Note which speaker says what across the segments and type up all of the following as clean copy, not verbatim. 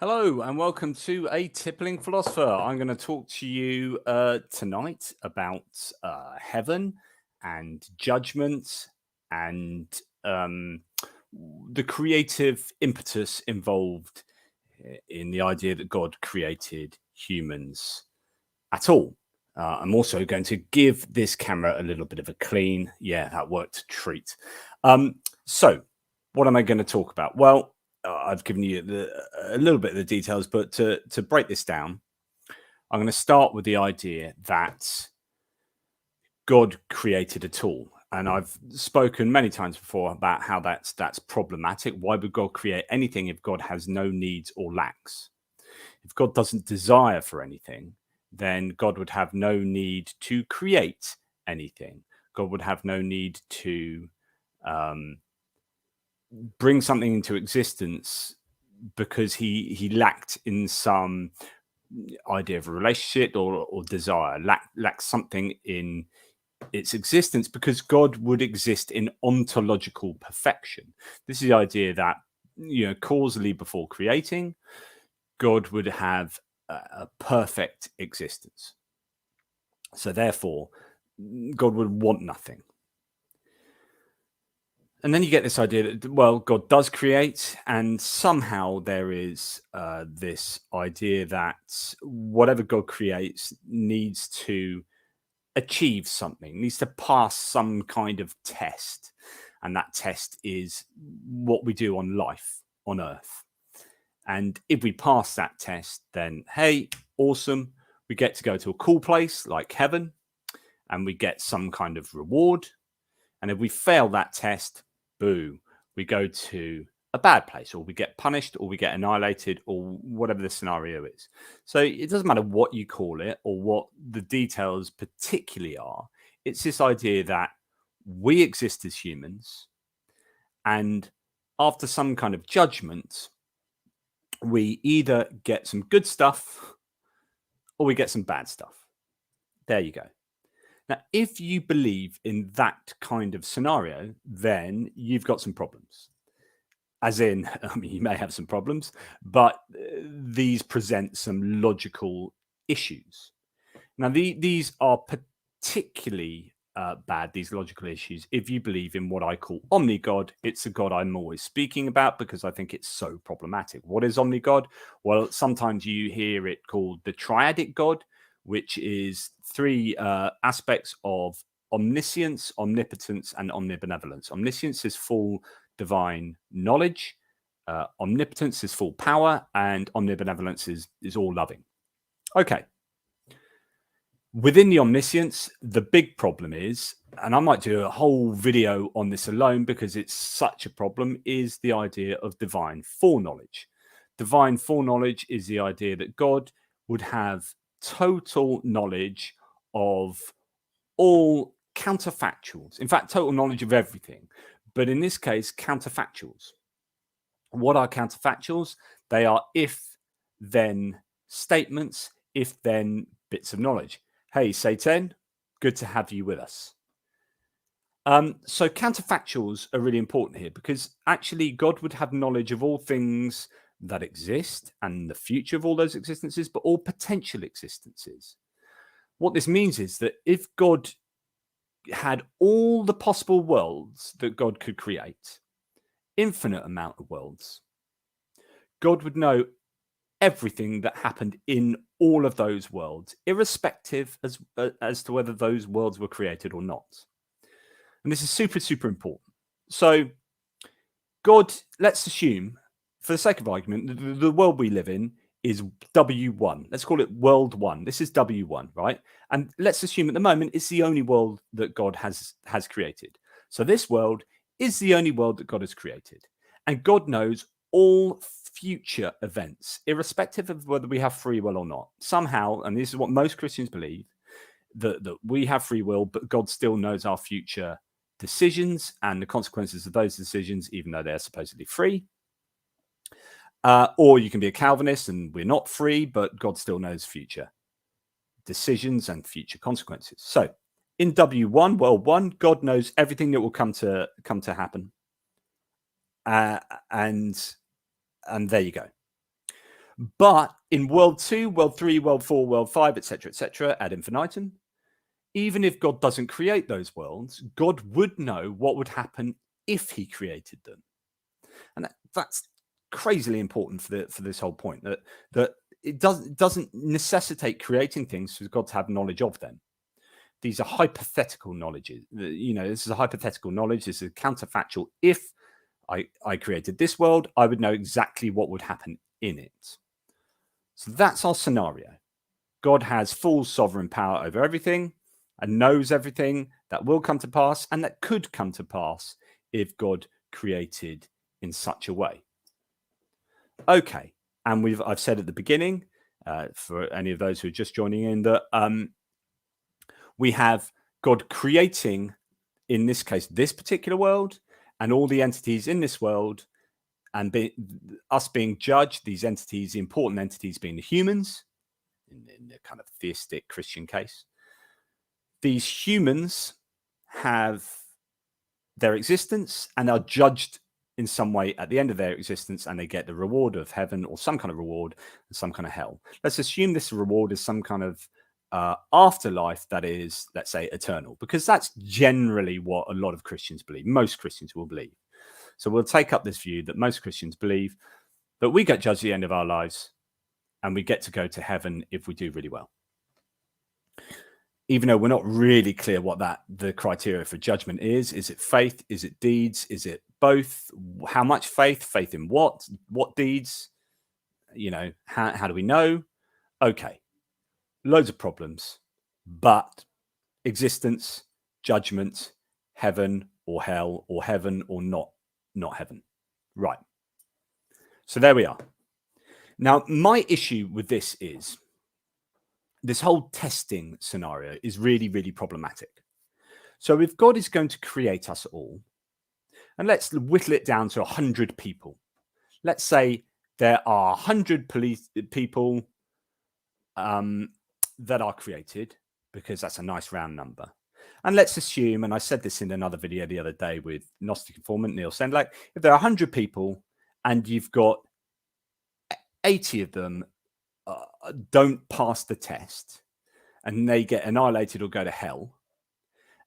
Speaker 1: Hello and welcome to A Tippling Philosopher. I'm going to talk to you tonight about heaven and judgment and the creative impetus involved in the idea that God created humans at all. I'm also going to give this camera a little bit of a clean. Yeah, that worked a treat. So what am I going to talk about? Well, I've given you a little bit of the details, but to break this down, I'm going to start with the idea that God created a tool. And I've spoken many times before about how that's problematic. Why would God create anything if God has no needs or lacks? If God doesn't desire for anything, then God would have no need to create anything. God would have no need to bring something into existence because he lacked in some idea of a relationship or desire, lacks something in its existence, because God would exist in ontological perfection. This is the idea that, causally before creating, God would have a perfect existence. So therefore, God would want nothing. And then you get this idea that, well, God does create, and somehow there is this idea that whatever God creates needs to achieve something, needs to pass some kind of test. And that test is what we do on life on Earth. And if we pass that test, then, hey, awesome, we get to go to a cool place like heaven, and we get some kind of reward. And if we fail that test, boo, we go to a bad place, or we get punished, or we get annihilated, or whatever the scenario is. So it doesn't matter what you call it or what the details particularly are. It's this idea that we exist as humans, and after some kind of judgment, we either get some good stuff or we get some bad stuff. There you go. Now, if you believe in that kind of scenario, then you've got some problems. As in, I mean, you may have some problems, but these present some logical issues. Now, these are particularly bad, these logical issues, if you believe in what I call Omni-God. It's a God I'm always speaking about because I think it's so problematic. What is Omni-God? Well, sometimes you hear it called the triadic God, which is three aspects of omniscience, omnipotence, and omnibenevolence. Omniscience is full divine knowledge. Omnipotence is full power, and omnibenevolence is all loving. Okay. Within the omniscience, the big problem is, and I might do a whole video on this alone because it's such a problem, is the idea of divine foreknowledge. Divine foreknowledge is the idea that God would have total knowledge of all counterfactuals. In fact, total knowledge of everything. But in this case, counterfactuals. What are counterfactuals? They are if-then statements, if-then bits of knowledge. Hey, Satan, good to have you with us. So counterfactuals are really important here because actually God would have knowledge of all things that exist and the future of all those existences, but all potential existences. What this means is that if God had all the possible worlds that God could create, infinite amount of worlds, God would know everything that happened in all of those worlds, irrespective as to whether those worlds were created or not. And this is super, super important. So God, let's assume, for the sake of argument, the world we live in is W1. Let's call it world 1. This is W1, right? And let's assume at the moment it's the only world that God has created. So this world is the only world that God has created. And God knows all future events, irrespective of whether we have free will or not. Somehow, and this is what most Christians believe, that we have free will, but God still knows our future decisions and the consequences of those decisions, even though they're supposedly free. Or you can be a Calvinist and we're not free, but God still knows future decisions and future consequences. So in W1, world 1, God knows everything that will come to happen. And there you go. But in world 2, world 3, world 4, world 5, etc., ad infinitum, even if God doesn't create those worlds, God would know what would happen if he created them. And that's crazily important for this whole point, that it doesn't necessitate creating things for God to have knowledge of them. These are hypothetical knowledges. This is a hypothetical knowledge. This is a counterfactual. If I created this world, I would know exactly what would happen in it. So that's our scenario. God has full sovereign power over everything and knows everything that will come to pass and that could come to pass if God created in such a way. Okay, and I've said at the beginning, for any of those who are just joining in, that we have God creating, in this case, this particular world and all the entities in this world, and us being judged, these entities, the important entities being the humans, in the kind of theistic Christian case. These humans have their existence and are judged in some way at the end of their existence, and they get the reward of heaven or some kind of reward and some kind of hell. Let's assume this reward is some kind of afterlife that is, let's say, eternal, because that's generally what a lot of Christians believe. Most Christians will believe. So we'll take up this view that most Christians believe that we get judged at the end of our lives and we get to go to heaven if we do really well. Even though we're not really clear what the criteria for judgment is. Is it faith? Is it deeds? Is it both? How much faith? Faith in what? What deeds? How do we know? Okay, loads of problems, but existence, judgment, heaven or hell, or heaven or not heaven. Right. So there we are. Now, my issue with this is this whole testing scenario is really, really problematic. So if God is going to create us all, and let's whittle it down to 100 people. Let's say there are 100 people that are created, because that's a nice round number. And let's assume, and I said this in another video the other day with Gnostic informant Neil Sendlak, if there are 100 people and you've got 80 of them don't pass the test and they get annihilated or go to hell,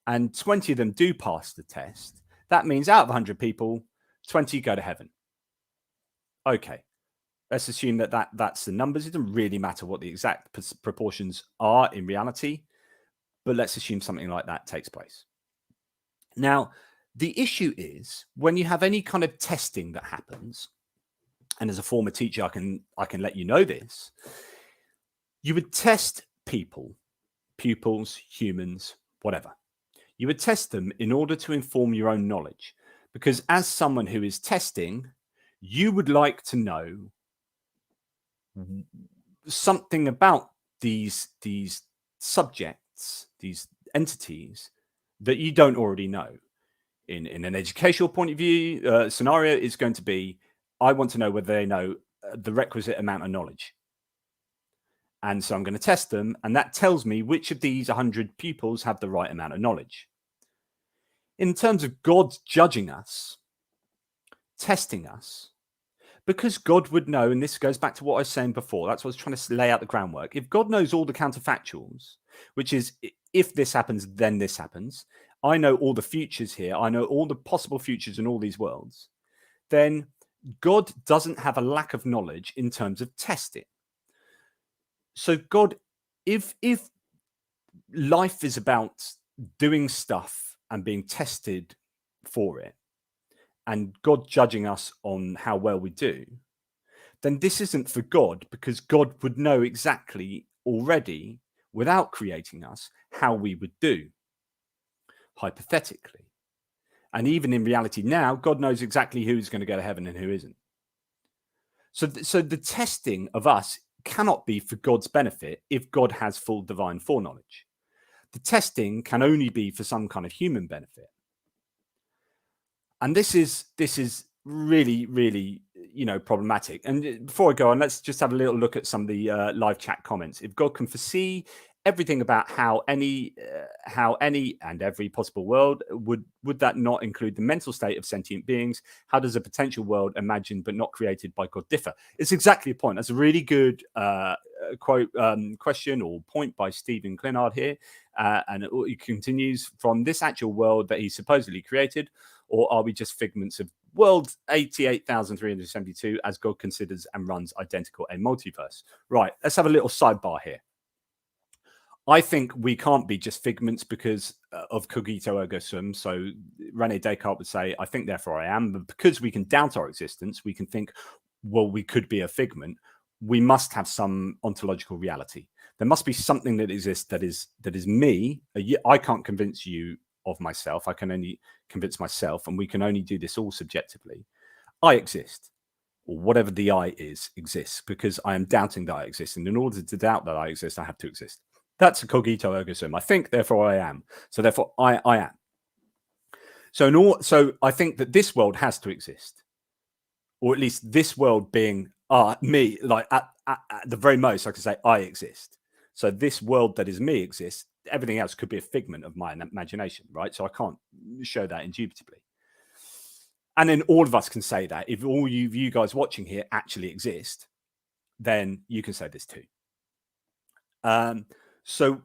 Speaker 1: and 20 of them do pass the test, that means out of 100 people, 20 go to heaven. Okay, let's assume that's the numbers. It doesn't really matter what the exact proportions are in reality, but let's assume something like that takes place. Now, the issue is when you have any kind of testing that happens, and as a former teacher, I can let you know this, you would test people, pupils, humans, whatever. You would test them in order to inform your own knowledge, because as someone who is testing, you would like to know something about these subjects, these entities that you don't already know. In an educational point of view, scenario is going to be, I want to know whether they know the requisite amount of knowledge. And so I'm going to test them, and that tells me which of these 100 pupils have the right amount of knowledge. In terms of God judging us, testing us, because God would know, and this goes back to what I was saying before, that's what I was trying to lay out the groundwork. If God knows all the counterfactuals, which is if this happens, then this happens, I know all the futures here, I know all the possible futures in all these worlds, then God doesn't have a lack of knowledge in terms of testing. So God, if life is about doing stuff and being tested for it, and God judging us on how well we do, then this isn't for God, because God would know exactly already, without creating us, how we would do, hypothetically. And even in reality now, God knows exactly who's going to go to heaven and who isn't. So the testing of us cannot be for God's benefit if God has full divine foreknowledge. The testing can only be for some kind of human benefit. And this is really, really, problematic. And before I go on, let's just have a little look at some of the live chat comments. If God can foresee everything about how any and every possible world would that not include the mental state of sentient beings? How does a potential world imagined but not created by God differ? It's exactly a point. That's a really good quote question or point by Stephen Clinard here, and he continues, from this actual world that he supposedly created, or are we just figments of world 88,372 as God considers and runs identical a multiverse? Right, let's have a little sidebar here. I think we can't be just figments because of cogito ergo sum. So Rene Descartes would say, I think, therefore I am. But because we can doubt our existence, we can think, well, we could be a figment. We must have some ontological reality. There must be something that exists that is me. I can't convince you of myself. I can only convince myself, and we can only do this all subjectively. I exist, or whatever the I is, exists because I am doubting that I exist. And in order to doubt that I exist, I have to exist. That's a cogito ergo sum. I think, therefore I am. So therefore I am. So I think that this world has to exist, or at least this world being me. Like at the very most, I could say I exist. So this world that is me exists. Everything else could be a figment of my imagination, right? So I can't show that indubitably. And then all of us can say that. If all you guys watching here actually exist, then you can say this too. So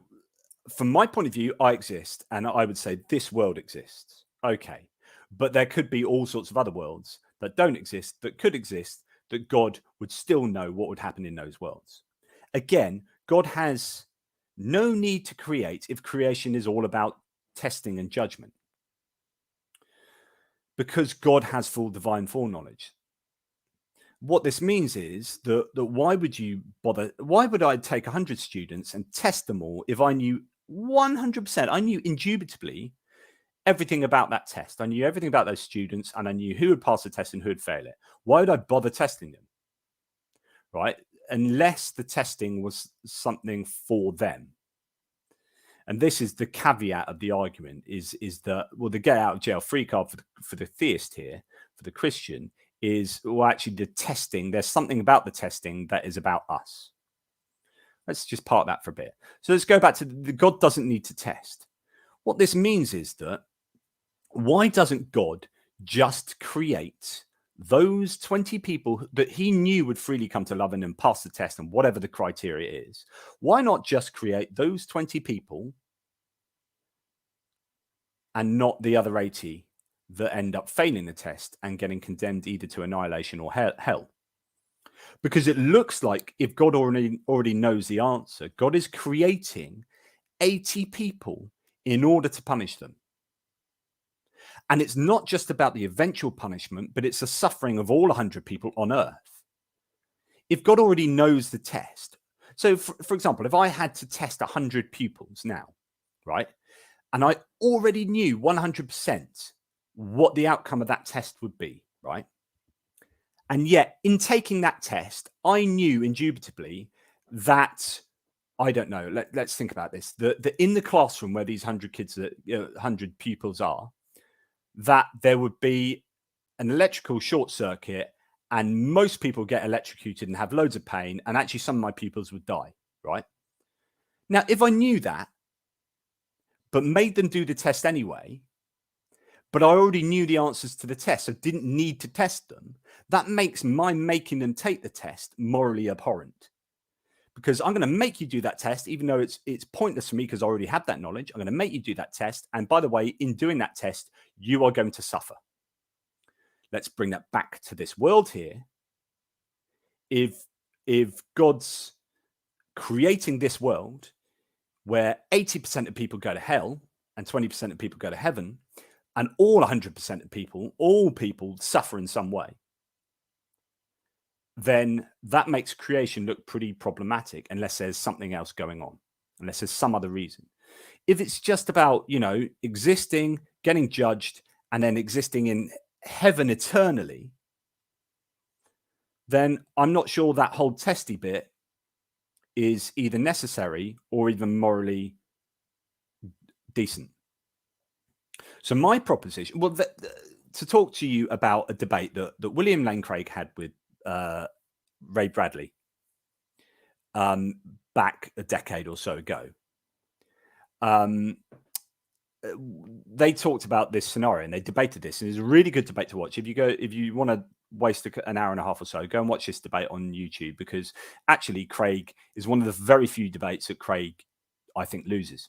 Speaker 1: from my point of view, I exist, and I would say this world exists. Okay. But there could be all sorts of other worlds that don't exist, that could exist, that God would still know what would happen in those worlds. Again, God has no need to create if creation is all about testing and judgment, because God has full divine foreknowledge. What this means is that why would you bother? Why would I take 100 students and test them all if I knew 100%, I knew indubitably everything about that test? I knew everything about those students, and I knew who would pass the test and who would fail it. Why would I bother testing them? Right? Unless the testing was something for them. And this is the caveat of the argument, is that, well, the get out of jail free card for the theist here, for the Christian, is, well, actually the testing, there's something about the testing that is about us. Let's just park that for a bit. So let's go back to the God doesn't need to test. What this means is that, why doesn't God just create those 20 people that he knew would freely come to love and pass the test and whatever the criteria is? Why not just create those 20 people and not the other 80 that end up failing the test and getting condemned either to annihilation or hell? Because it looks like, if God already knows the answer, God is creating 80 people in order to punish them. And it's not just about the eventual punishment, but it's the suffering of all 100 people on earth. If God already knows the test, so for example, if I had to test 100 pupils now, right, and I already knew 100% what the outcome of that test would be, right? And yet, in taking that test, I knew indubitably that, I don't know, let's think about this, that in the classroom where these 100 kids, 100 pupils are, that there would be an electrical short circuit and most people get electrocuted and have loads of pain, and actually some of my pupils would die, right? Now, if I knew that, but made them do the test anyway, but I already knew the answers to the test, so didn't need to test them, that makes my making them take the test morally abhorrent. Because I'm going to make you do that test, even though it's pointless for me because I already have that knowledge. I'm going to make you do that test. And by the way, in doing that test, you are going to suffer. Let's bring that back to this world here. If God's creating this world where 80% of people go to hell and 20% of people go to heaven, and all 100% of people, all people suffer in some way, then that makes creation look pretty problematic unless there's something else going on, unless there's some other reason. If it's just about, existing, getting judged, and then existing in heaven eternally, then I'm not sure that whole testy bit is either necessary or even morally decent. So my proposition, well, to talk to you about a debate that William Lane Craig had with Ray Bradley back a decade or so ago. they talked about this scenario and they debated this, and it's a really good debate to watch. If you want to waste an hour and a half or so, go and watch this debate on YouTube, because actually Craig is one of the very few debates that Craig, I think, loses.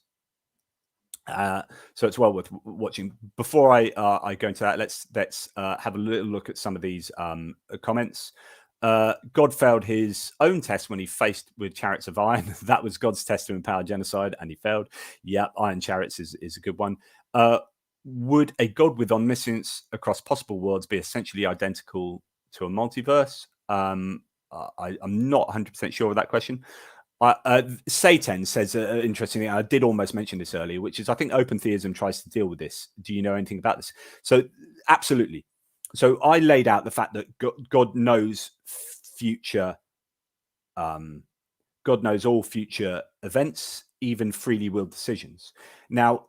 Speaker 1: So it's well worth watching. Before I go into that, let's have a little look at some of these comments. God failed his own test when he faced with chariots of iron. That was God's test to empower genocide, and he failed. Yeah, iron chariots is a good one. Would a God with omniscience across possible worlds be essentially identical to a multiverse? I'm not 100% sure of that question. Satan says an interesting thing. I did almost mention this earlier, which is I think open theism tries to deal with this. Do you know anything about this? So absolutely. So I laid out the fact that God knows future. God knows all future events, even freely willed decisions. Now,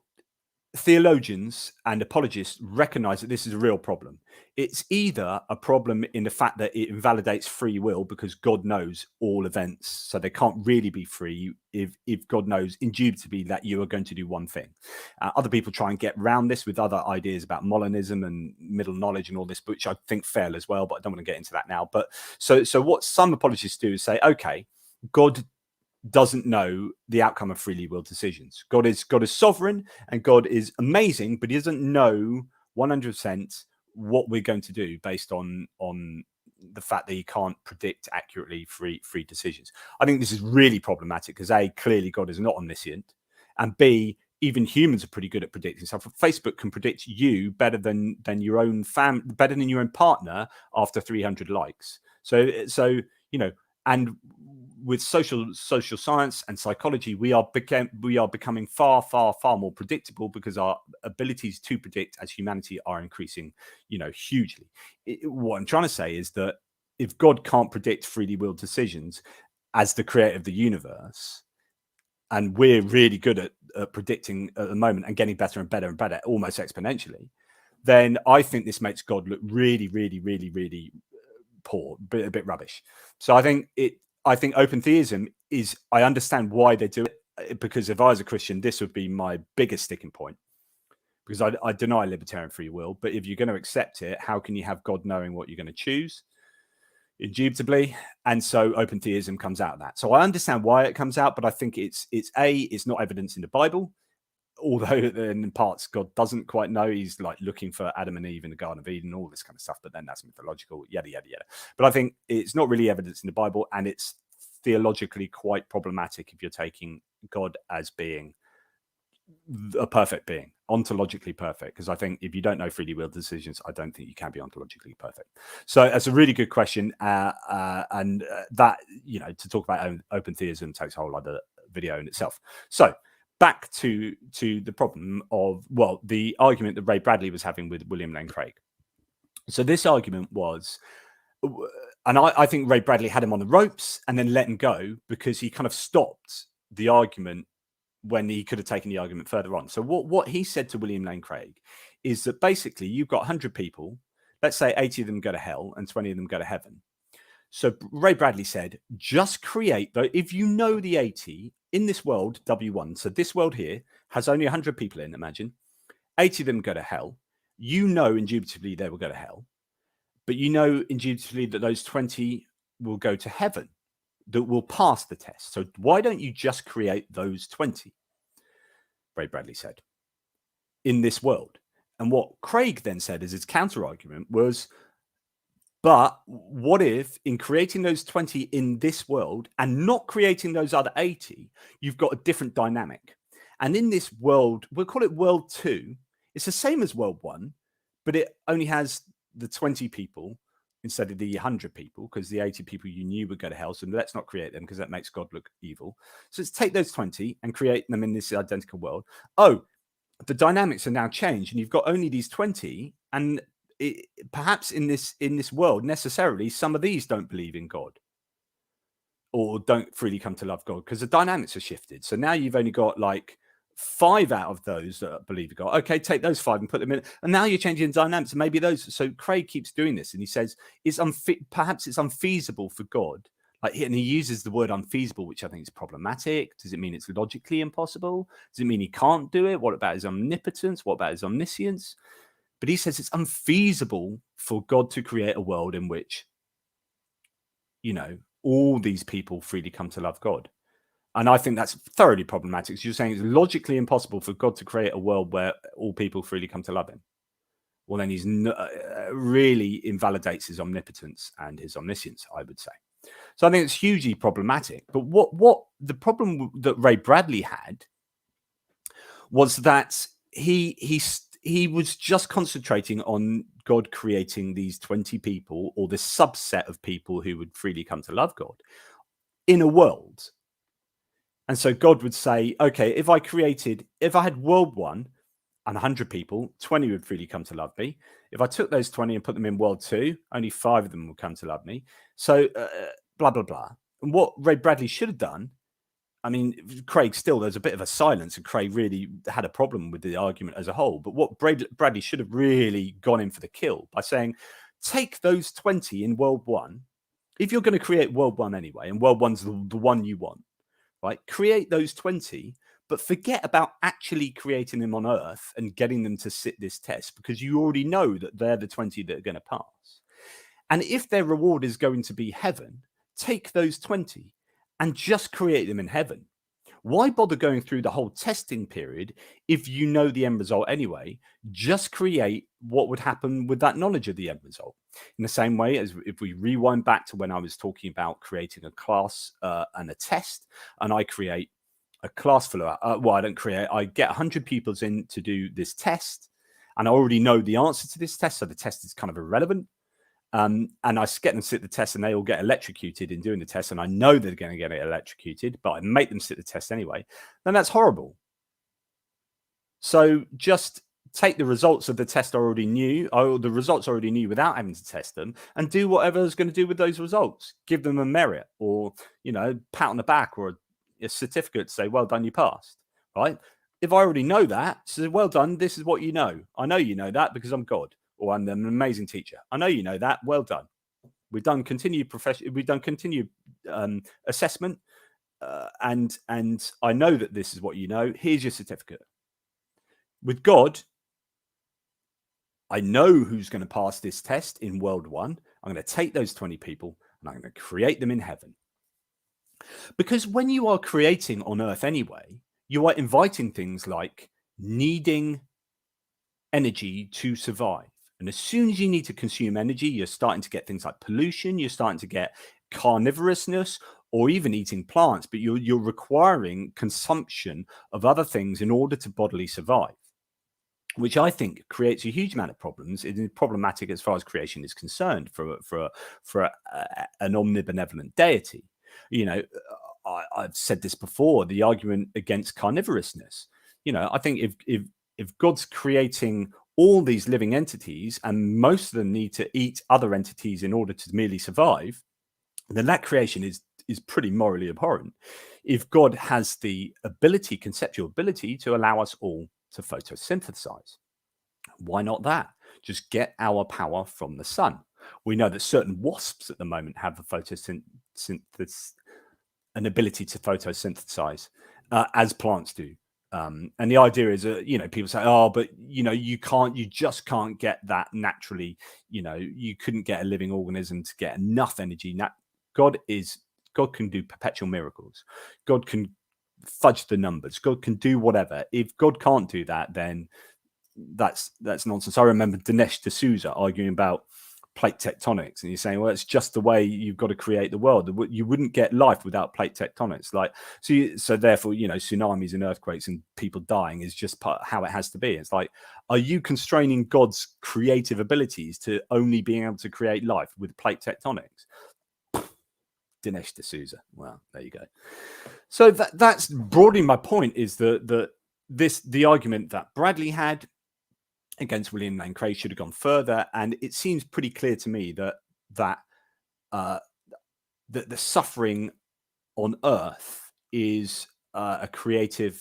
Speaker 1: theologians and apologists recognize that this is a real problem. It's either a problem in the fact that it invalidates free will because God knows all events, so they can't really be free if God knows indubitably that you are going to do one thing. Other people try and get around this with other ideas about Molinism and middle knowledge and all this, which I think fail as well, but I don't want to get into that now. But so what some apologists do is say, okay, God doesn't know the outcome of freely willed decisions. God is sovereign and God is amazing, but he doesn't know 100% what we're going to do based on the fact that he can't predict accurately free decisions. I think this is really problematic because A, clearly God is not omniscient, and B, even humans are pretty good at predicting stuff. Facebook can predict you better than your own better than your own partner after 300 likes. So you know, and with social science and psychology, we are becoming far more predictable because our abilities to predict as humanity are increasing, hugely. What I'm trying to say is that if God can't predict freely willed decisions as the creator of the universe, and we're really good at predicting at the moment and getting better and better and better, almost exponentially, then I think this makes God look really, really, really, really poor, a bit rubbish. So I think open theism is, I understand why they do it, because if I was a Christian, this would be my biggest sticking point, because I deny libertarian free will. But if you're going to accept it, how can you have God knowing what you're going to choose indubitably? And so open theism comes out of that. So I understand why it comes out, but I think it's not evidence in the Bible, although in parts God doesn't quite know. He's like looking for Adam and Eve in the Garden of Eden, all this kind of stuff, but then that's mythological, yada yada yada. But I think it's not really evidence in the Bible, and it's theologically quite problematic if you're taking God as being a perfect being, ontologically perfect, because I think if you don't know freely willed decisions, I don't think you can be ontologically perfect. So that's a really good question, and that, to talk about open theism takes a whole other video in itself. So back to the problem of, the argument that Ray Bradley was having with William Lane Craig. So this argument was, and I think Ray Bradley had him on the ropes and then let him go because he kind of stopped the argument when he could have taken the argument further on. So what he said to William Lane Craig is that basically you've got 100 people, let's say 80 of them go to hell and 20 of them go to heaven. So Ray Bradley said, just create, though, if you know the 80 in this world, W1, so this world here has only 100 people in, imagine, 80 of them go to hell. You know indubitably they will go to hell, but you know indubitably that those 20 will go to heaven, that will pass the test. So why don't you just create those 20? Ray Bradley said, in this world. And what Craig then said as his counter argument was, but what if in creating those 20 in this world and not creating those other 80, you've got a different dynamic? And in this world, we'll call it world 2. It's the same as world 1, but it only has the 20 people instead of the 100 people, because the 80 people you knew would go to hell. So let's not create them because that makes God look evil. So let's take those 20 and create them in this identical world. Oh, the dynamics are now changed and you've got only these 20, and perhaps in this world, necessarily, some of these don't believe in God or don't freely come to love God because the dynamics are shifted. So now you've only got like 5 out of those that believe in God. Okay, take those 5 and put them in, and now you're changing the dynamics. And maybe those. So Craig keeps doing this, and he says perhaps it's unfeasible for God, And he uses the word unfeasible, which I think is problematic. Does it mean it's logically impossible? Does it mean he can't do it? What about his omnipotence? What about his omniscience? But he says it's unfeasible for God to create a world in which, all these people freely come to love God. And I think that's thoroughly problematic. So you're saying it's logically impossible for God to create a world where all people freely come to love him. Well, then he's really invalidates his omnipotence and his omniscience, I would say. So I think it's hugely problematic. But what the problem that Ray Bradley had was that he was just concentrating on God creating these 20 people, or this subset of people who would freely come to love God in a world. And so God would say, okay, if I had world 1 and 100 people, 20 would freely come to love me. If I took those 20 and put them in world 2, only 5 of them would come to love me. So blah, blah, blah. And what Ray Bradley should have done, I mean, Craig, still, there's a bit of a silence, and Craig really had a problem with the argument as a whole. But what Bradley should have really gone in for the kill by saying, take those 20 in world 1. If you're going to create world 1 anyway, and world 1's the one you want, right? Create those 20, but forget about actually creating them on Earth and getting them to sit this test, because you already know that they're the 20 that are going to pass. And if their reward is going to be heaven, take those 20 and just create them in heaven. Why bother going through the whole testing period if you know the end result anyway? Just create what would happen with that knowledge of the end result. In the same way as if we rewind back to when I was talking about creating a class and a test, and I create a class full of, I get 100 pupils in to do this test, and I already know the answer to this test, so the test is kind of irrelevant. And I get them to sit the test, and they all get electrocuted in doing the test, and I know they're going to get electrocuted, but I make them sit the test anyway. Then that's horrible. So just take the results of the test I already knew, or the results I already knew without having to test them, and do whatever is going to do with those results. Give them a merit, or pat on the back, or a certificate to say, well done, you passed. Right? If I already know that, so well done, this is what you know. I know you know that because I'm God. Or I'm an amazing teacher. I know you know that. Well done. We've done continued assessment, and I know that this is what you know. Here's your certificate. With God, I know who's going to pass this test in world 1. I'm going to take those 20 people and I'm going to create them in heaven. Because when you are creating on Earth anyway, you are inviting things like needing energy to survive. And as soon as you need to consume energy, you're starting to get things like pollution, you're starting to get carnivorousness, or even eating plants, but you're requiring consumption of other things in order to bodily survive, which I think creates a huge amount of problems. It is problematic as far as creation is concerned for an omnibenevolent deity. I've said this before, the argument against carnivorousness. I think if God's creating all these living entities, and most of them need to eat other entities in order to merely survive, then that creation is pretty morally abhorrent. If God has the conceptual ability to allow us all to photosynthesize, why not that? Just get our power from the sun. We know that certain wasps at the moment have an ability to photosynthesize as plants do. And the idea is, people say, oh, but, you just can't get that naturally. You couldn't get a living organism to get enough energy. God can do perpetual miracles. God can fudge the numbers. God can do whatever. If God can't do that, then that's nonsense. I remember Dinesh D'Souza arguing about plate tectonics, and you're saying, well, it's just the way you've got to create the world. You wouldn't get life without plate tectonics. So therefore, tsunamis and earthquakes and people dying is just how it has to be. It's like, are you constraining God's creative abilities to only being able to create life with plate tectonics? Dinesh D'Souza. Well, there you go. So that's broadly my point, is the argument that Bradley had against William Lane Craig should have gone further, and it seems pretty clear to me that the suffering on Earth is a creative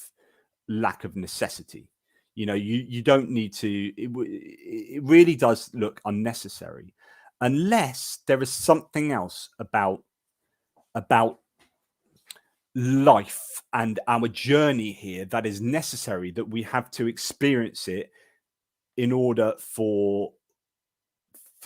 Speaker 1: lack of necessity. You don't need to. It really does look unnecessary, unless there is something else about about life and our journey here that is necessary, that we have to experience it in order for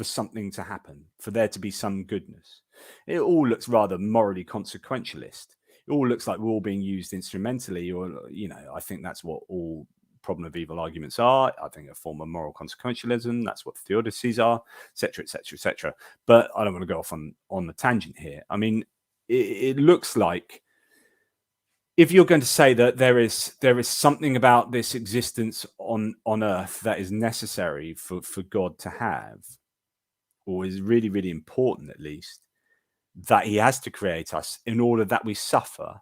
Speaker 1: something to happen, for there to be some goodness. It all looks rather morally consequentialist. It all looks like we're all being used instrumentally, or, you know, I think that's what all problem of evil arguments are. I think a form of moral consequentialism, that's what the theodicies are, etc., etc., etc. But I don't want to go off on the tangent here. I mean, it looks like, if you're going to say that there is something about this existence on earth that is necessary for God to have, or is really, really important, at least, that he has to create us in order that we suffer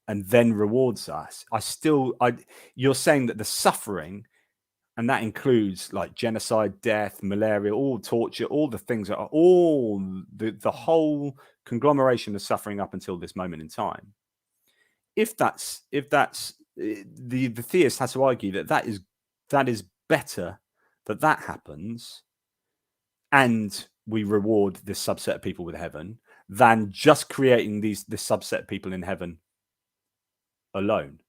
Speaker 1: and then rewards us. You're saying that the suffering, and that includes like genocide, death, malaria, all torture, all the things that are all the whole conglomeration of suffering up until this moment in time. If that's the theist has to argue that is better that happens, and we reward this subset of people with heaven, than just creating this subset of people in heaven alone.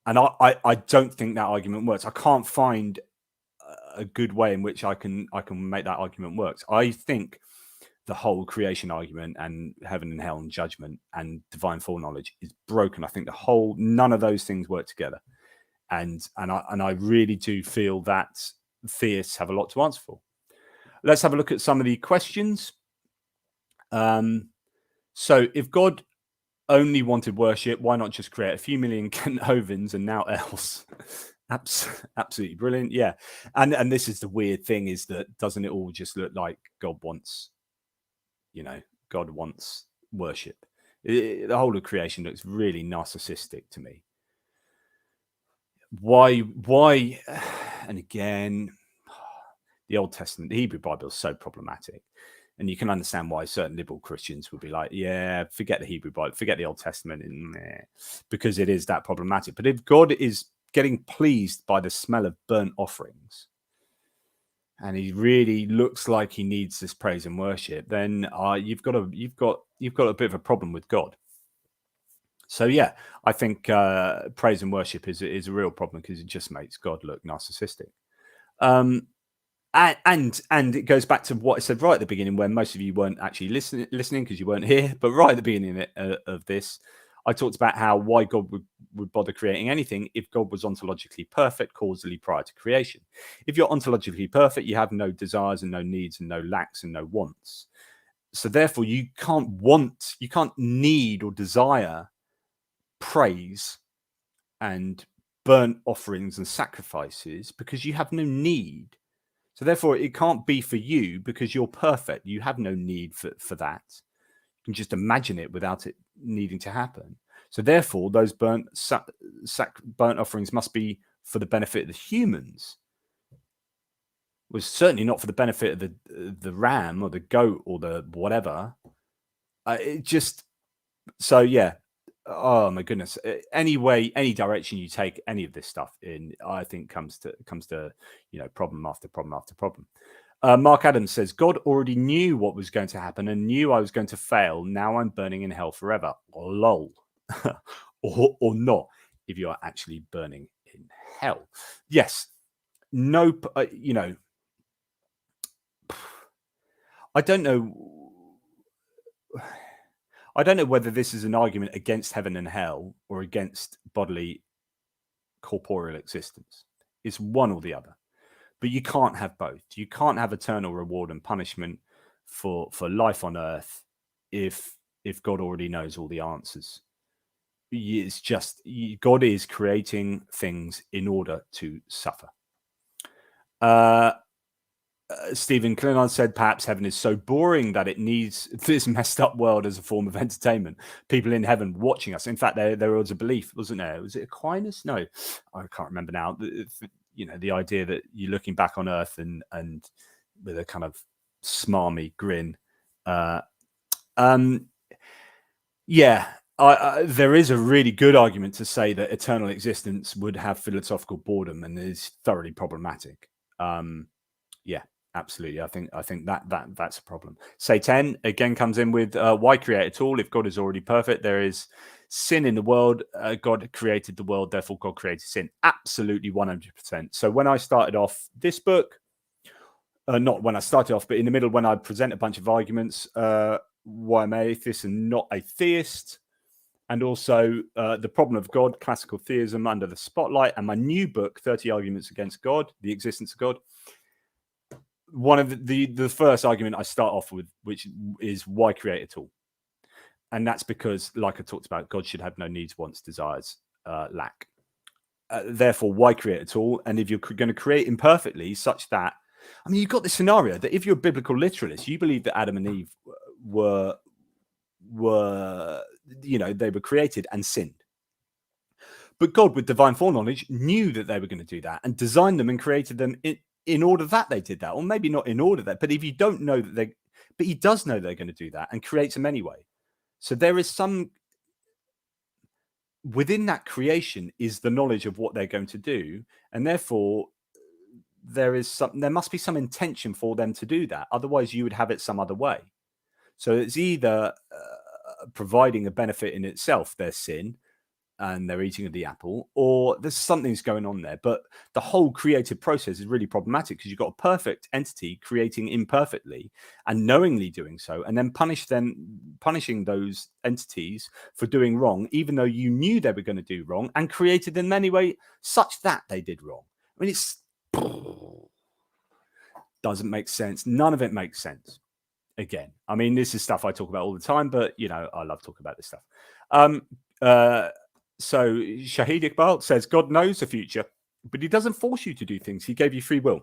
Speaker 1: And I don't think that argument works. I can't find a good way in which I can make that argument work. I think the whole creation argument and heaven and hell and judgment and divine foreknowledge is broken. I think none of those things work together. And I really do feel that theists have a lot to answer for. Let's have a look at some of the questions. So if God only wanted worship, why not just create a few million Kent-Ovens and now else? Absolutely brilliant. Yeah. And this is the weird thing, is that doesn't it all just look like God wants worship? The whole of creation looks really narcissistic to me. Why? And again, the Old Testament, the Hebrew Bible is so problematic. And you can understand why certain liberal Christians would be like, yeah, forget the Hebrew Bible, forget the Old Testament, because it is that problematic. But if God is getting pleased by the smell of burnt offerings, and he really looks like he needs this praise and worship, then you've got a bit of a problem with God. So yeah, I think praise and worship is a real problem, because it just makes God look narcissistic. And it goes back to what I said right at the beginning, where most of you weren't actually listening because you weren't here. But right at the beginning of this, I talked about why God would bother creating anything if God was ontologically perfect, causally prior to creation. If you're ontologically perfect, you have no desires and no needs and no lacks and no wants. So therefore, you can't need or desire praise and burnt offerings and sacrifices, because you have no need. So therefore, it can't be for you, because you're perfect. You have no need for that. You can just imagine it without it needing to happen. So therefore, those burnt offerings must be for the benefit of the humans. Was certainly not for the benefit of the ram or the goat or the whatever. So yeah. Oh my goodness. Anyway, any direction you take any of this stuff in, I think comes to problem after problem after problem. Mark Adams says, God already knew what was going to happen and knew I was going to fail. Now I'm burning in hell forever. Lol. or not, if you are actually burning in hell. Yes. No, I don't know whether this is an argument against heaven and hell or against bodily corporeal existence. It's one or the other. But you can't have both. You can't have eternal reward and punishment for life on earth if God already knows all the answers. It's just, God is creating things in order to suffer. Stephen Klingon said, perhaps heaven is so boring that it needs this messed up world as a form of entertainment. People in heaven watching us. In fact, there was a belief, wasn't there? Was it Aquinas? No, I can't remember now. The idea that you're looking back on Earth and with a kind of smarmy grin. There is a really good argument to say that eternal existence would have philosophical boredom and is thoroughly problematic. Absolutely. I think that's a problem. Say 10 again comes in with why create at all if God is already perfect? There is sin in the world. God created the world, therefore God created sin. Absolutely 100%. So when I started off this book, not when I started off, but in the middle when I present a bunch of arguments, why I'm an atheist and not a theist, and also the problem of God, classical theism under the spotlight, and my new book, 30 Arguments Against God, the existence of God. One of the first argument I start off with, which is why create at all? And that's because, like I talked about, God should have no needs, wants, desires, lack. Therefore, why create at all? And if you're going to create imperfectly, such that, I mean, you've got this scenario that if you're a biblical literalist, you believe that Adam and Eve were they were created and sinned. But God, with divine foreknowledge, knew that they were going to do that and designed them and created them in order that they did that, or maybe not in order that. But if you don't know that but He does know they're going to do that and creates them anyway. So there is some within that creation is the knowledge of what they're going to do, and therefore there must be some intention for them to do that. Otherwise, you would have it some other way. So it's either providing a benefit in itself, their sin, and they're eating of the apple, or there's something's going on there. But the whole creative process is really problematic because you've got a perfect entity creating imperfectly and knowingly doing so, and then punishing those entities for doing wrong, even though you knew they were going to do wrong and created them anyway, such that they did wrong. I mean, it's doesn't make sense. None of it makes sense. Again, I mean, this is stuff I talk about all the time, but I love talking about this stuff. So Shahid Iqbal says, God knows the future, but He doesn't force you to do things. He gave you free will.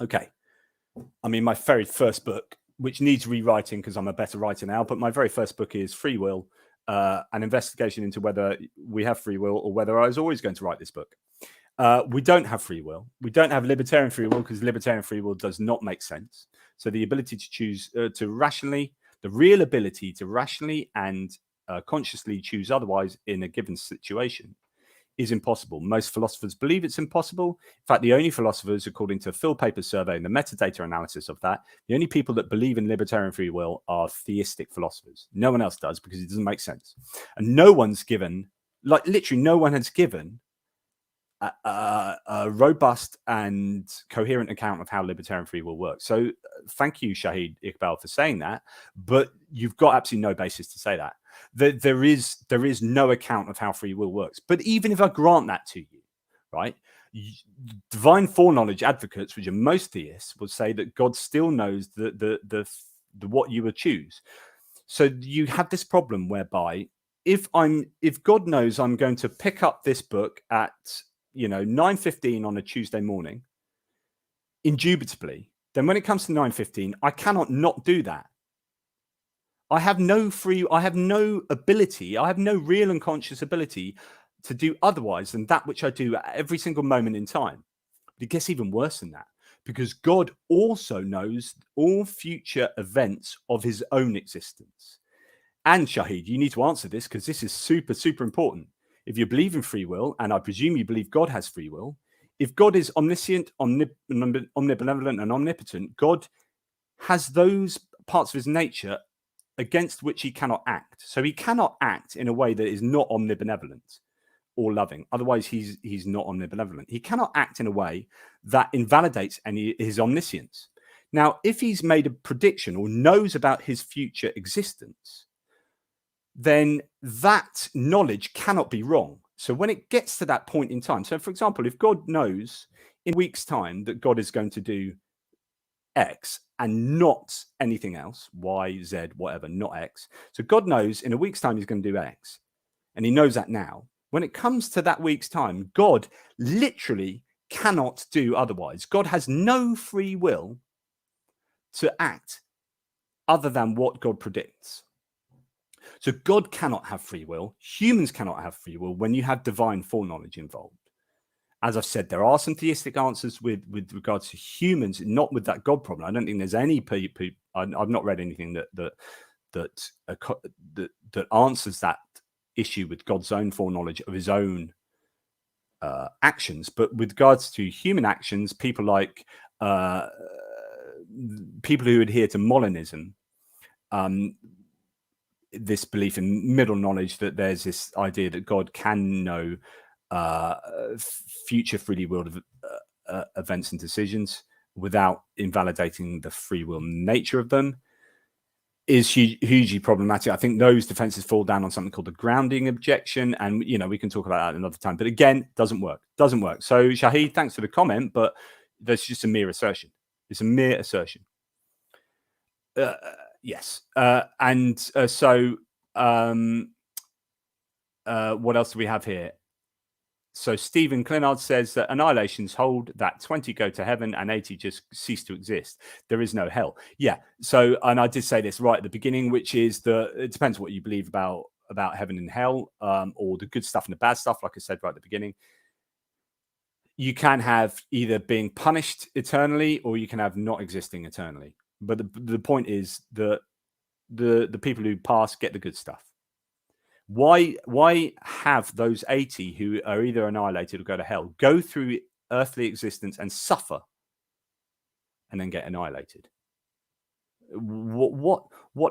Speaker 1: Okay. I mean, my very first book, which needs rewriting because I'm a better writer now, but my very first book is Free Will, an investigation into whether we have free will or whether I was always going to write this book. We don't have free will. We don't have libertarian free will because libertarian free will does not make sense. So the ability to choose the real ability to rationally and consciously choose otherwise in a given situation is impossible. Most philosophers believe it's impossible. In fact, the only philosophers, according to Phil Paper's survey and the metadata analysis of that, the only people that believe in libertarian free will are theistic philosophers. No one else does because it doesn't make sense. And no one's given, like literally no one has given a robust and coherent account of how libertarian free will works. So thank you, Shahid Iqbal, for saying that, but you've got absolutely no basis to say that. There is no account of how free will works. But even if I grant that to you, right, divine foreknowledge advocates, which are most theists, will say that God still knows the what you would choose. So you have this problem whereby if God knows I'm going to pick up this book at 9:15 on a Tuesday morning, indubitably, then when it comes to 9:15, I cannot not do that. I have no ability, I have no real and conscious ability to do otherwise than that which I do at every single moment in time. But it gets even worse than that, because God also knows all future events of His own existence. And Shahid, you need to answer this because this is super, super important. If you believe in free will, and I presume you believe God has free will, if God is omniscient, omnibenevolent, and omnipotent, God has those parts of His nature against which He cannot act. So He cannot act in a way that is not omnibenevolent or loving. Otherwise, he's not omnibenevolent. He cannot act in a way that invalidates his omniscience. Now, if He's made a prediction or knows about His future existence, then that knowledge cannot be wrong. So when it gets to that point in time, so for example, if God knows in a week's time that God is going to do X and not anything else, Y, Z, whatever, not X. So God knows in a week's time He's going to do X, and He knows that now. When it comes to that week's time, God literally cannot do otherwise. God has no free will to act other than what God predicts. So God cannot have free will. Humans cannot have free will when you have divine foreknowledge involved. As I've said, there are some theistic answers with regards to humans, not with that God problem. I don't think there's any people. I've not read anything that answers that issue with God's own foreknowledge of His own actions. But with regards to human actions, people like people who adhere to Molinism, this belief in middle knowledge, that there's this idea that God can know future freely willed events and decisions without invalidating the free will nature of them, is hugely problematic. I think those defenses fall down on something called the grounding objection, and we can talk about that another time. But again, doesn't work. So Shahid, thanks for the comment, but that's just a mere assertion. It's a mere assertion. Yes. So what else do we have here? So Stephen Clinard says that annihilations hold that 20 go to heaven and 80 just cease to exist. There is no hell. Yeah. So, and I did say this right at the beginning, which is that it depends what you believe about heaven and hell, or the good stuff and the bad stuff. Like I said right at the beginning, you can have either being punished eternally or you can have not existing eternally. But the point is that the people who pass get the good stuff. Why have those 80 who are either annihilated or go to hell go through earthly existence and suffer and then get annihilated? What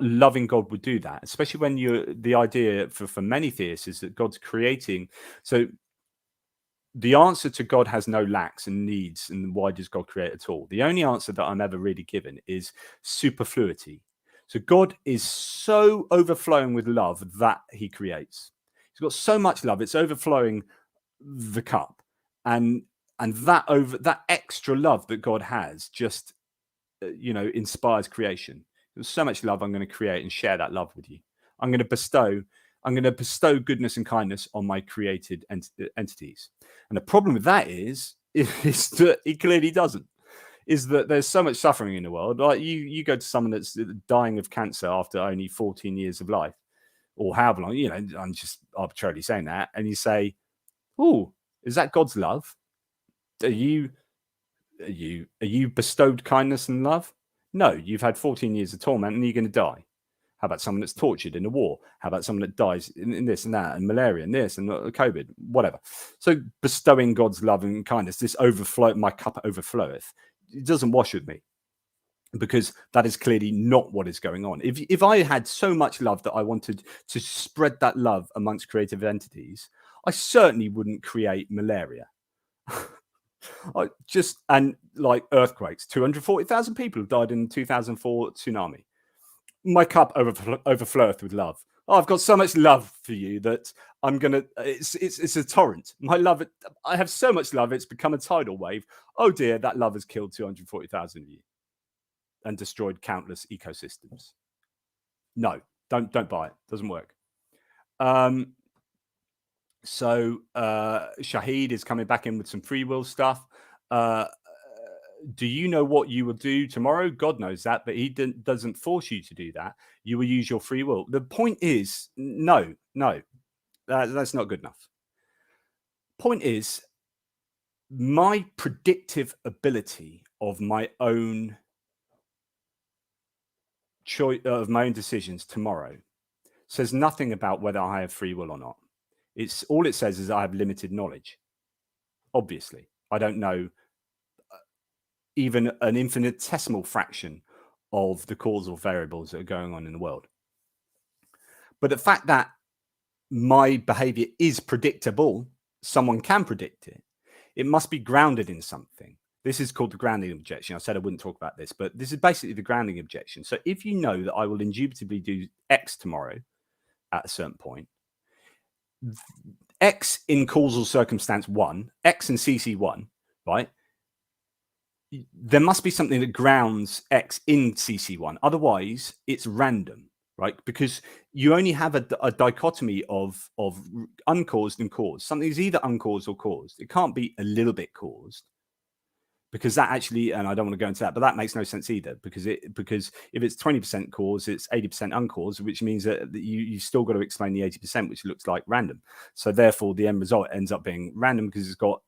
Speaker 1: loving God would do that? Especially when the idea for many theists is that God's creating. So the answer to God has no lacks and needs, and why does God create at all? The only answer that I'm ever really given is superfluity. So God is so overflowing with love that he creates. He's got so much love, it's overflowing the cup. And that extra love that God has just, inspires creation. There's so much love, I'm going to create and share that love with you. I'm going to bestow goodness and kindness on my created entities. And the problem with that is that he clearly doesn't. Is that there's so much suffering in the world. Like you go to someone that's dying of cancer after only 14 years of life, or however long, I'm just arbitrarily saying that, and you say, "Oh, is that God's love? Are you bestowed kindness and love? No, you've had 14 years of torment and you're going to die. How about someone that's tortured in a war? How about someone that dies in this and that, and malaria and this and COVID, whatever?" So bestowing God's love and kindness, this overflow, my cup overfloweth. It doesn't wash with me, because that is clearly not what is going on. If I had so much love that I wanted to spread that love amongst creative entities, I certainly wouldn't create malaria. And like earthquakes, 240,000 people have died in the 2004 tsunami. My cup overfloweth with love. Oh, I've got so much love for you that I'm gonna. It's a torrent. My love. I have so much love. It's become a tidal wave. Oh dear, that love has killed 240,000 of you and destroyed countless ecosystems. No, don't buy it. Doesn't work. So Shahid is coming back in with some free will stuff. Do you know what you will do tomorrow? God knows that, but he doesn't force you to do that. You will use your free will. The point is, no, that's not good enough. Point is, my predictive ability of my own choice, of my own decisions tomorrow, says nothing about whether I have free will or not. All it says is I have limited knowledge. Obviously, I don't know even an infinitesimal fraction of the causal variables that are going on in the world. But the fact that my behavior is predictable, someone can predict it, it must be grounded in something. This is called the grounding objection. I said I wouldn't talk about this, but this is basically the grounding objection. So if you know that I will indubitably do X tomorrow at a certain point, X in causal circumstance 1, X in CC1, right? There must be something that grounds X in CC1. Otherwise, it's random, right? Because you only have a dichotomy of uncaused and caused. Something is either uncaused or caused. It can't be a little bit caused, because that actually, and I don't want to go into that, but that makes no sense either, because if it's 20% caused, it's 80% uncaused, which means that you still got to explain the 80%, which looks like random. So therefore, the end result ends up being random because it's got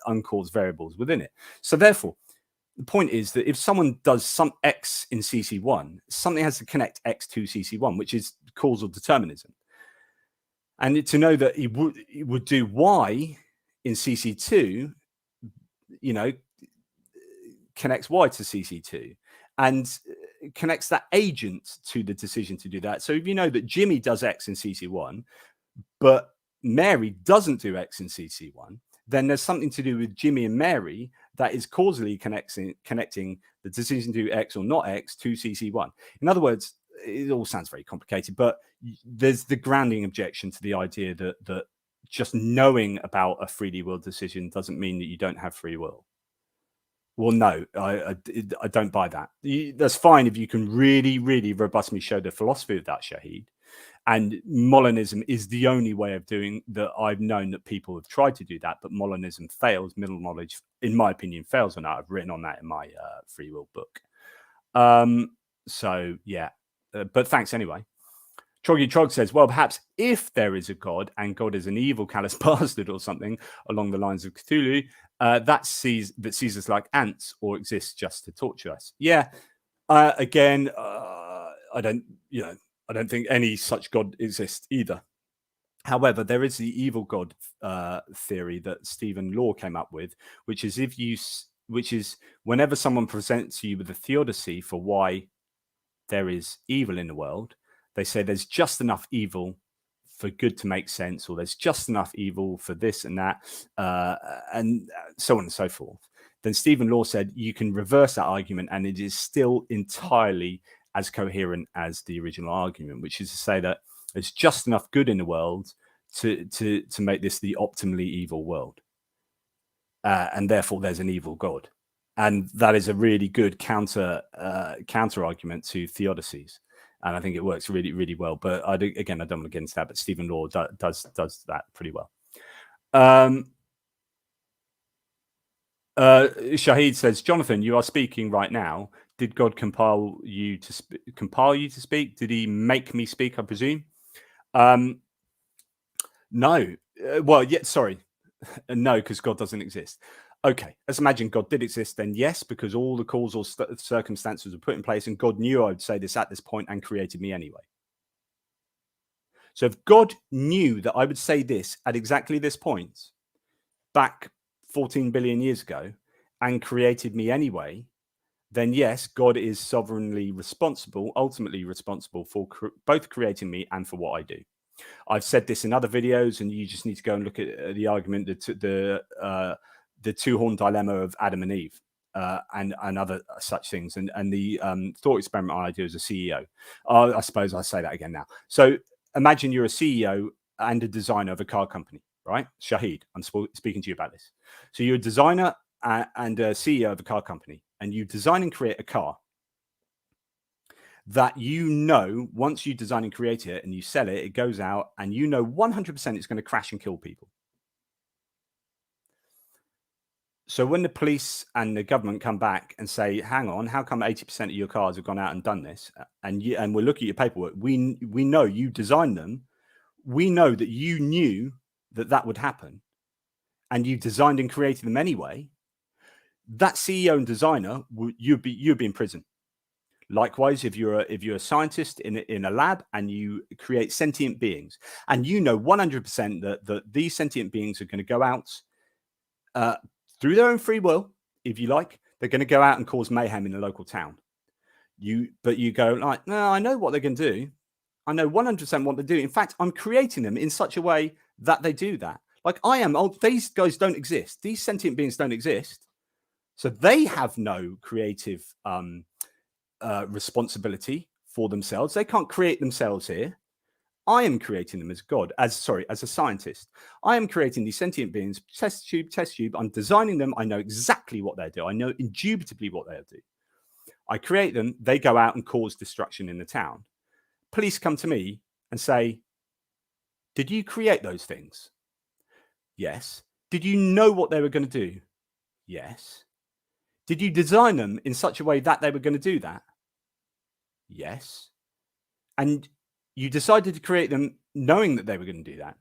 Speaker 1: uncaused variables within it. So therefore, the point is that if someone does some X in CC1, something has to connect X to CC1, which is causal determinism. And to know that he would do Y in CC2, connects Y to CC2. and connects that agent to the decision to do that. So if you know that Jimmy does X in CC1, but Mary doesn't do X in CC1, then there's something to do with Jimmy and Mary that is causally connecting the decision to do X or not X to CC1. In other words, it all sounds very complicated, but there's the grounding objection to the idea that just knowing about a freely willed decision doesn't mean that you don't have free will. Well, no, I don't buy that. That's fine if you can really, really robustly show the philosophy of that, Shahid. And Molinism is the only way of doing that. I've known that people have tried to do that, but Molinism fails. Middle knowledge, in my opinion, fails on that. I've written on that in my free will book. So yeah, but thanks anyway. Troggy Trog says, well, perhaps if there is a God and God is an evil, callous bastard or something along the lines of Cthulhu, that sees us like ants or exists just to torture us. Yeah. Again, I don't think any such God exists either. However, there is the evil God theory that Stephen Law came up with, which is whenever someone presents you with a theodicy for why there is evil in the world, they say there's just enough evil for good to make sense, or there's just enough evil for this and that, and so on and so forth. Then Stephen Law said you can reverse that argument and it is still entirely as coherent as the original argument, which is to say that there's just enough good in the world to make this the optimally evil world. And therefore there's an evil God. And that is a really good counter argument to theodicies. And I think it works really, really well. But I don't want to get into that, but Stephen Law does that pretty well. Shahid says, Jonathan, you are speaking right now. Did God compile you to speak? Did he make me speak, I presume? No. Well, yeah, sorry. No, because God doesn't exist. Okay, let's imagine God did exist, then yes, because all the causal circumstances were put in place and God knew I would say this at this point and created me anyway. So if God knew that I would say this at exactly this point back 14 billion years ago and created me anyway, then yes, God is sovereignly responsible, ultimately responsible for both creating me and for what I do. I've said this in other videos, and you just need to go and look at the argument, the two-horn dilemma of Adam and Eve, and other such things, and the thought experiment idea as a CEO. I suppose I'll say that again now. So imagine you're a CEO and a designer of a car company, right? Shahid, I'm speaking to you about this. So you're a designer and a CEO of a car company, and you design and create a car that once you design and create it and you sell it, it goes out and 100% it's going to crash and kill people. So when the police and the government come back and say, hang on, how come 80% of your cars have gone out and done this? And we're looking at your paperwork. We know you designed them. We know that you knew that would happen and you designed and created them anyway. That CEO and designer, you'd be in prison. Likewise, if you're a scientist in a lab and you create sentient beings, and 100% that these sentient beings are going to go out through their own free will, if you like, they're going to go out and cause mayhem in a local town. But you go like, no, I know what they're going to do. I know 100% what they do. In fact, I'm creating them in such a way that they do that. Like I am. These guys don't exist. These sentient beings don't exist. So they have no creative responsibility for themselves. They can't create themselves here. I am creating them as God, as a scientist. I am creating these sentient beings, test tube. I'm designing them. I know exactly what they'll do. I know indubitably what they'll do. I create them. They go out and cause destruction in the town. Police come to me and say, did you create those things? Yes. Did you know what they were going to do? Yes. Did you design them in such a way that they were going to do that? Yes. And you decided to create them knowing that they were going to do that?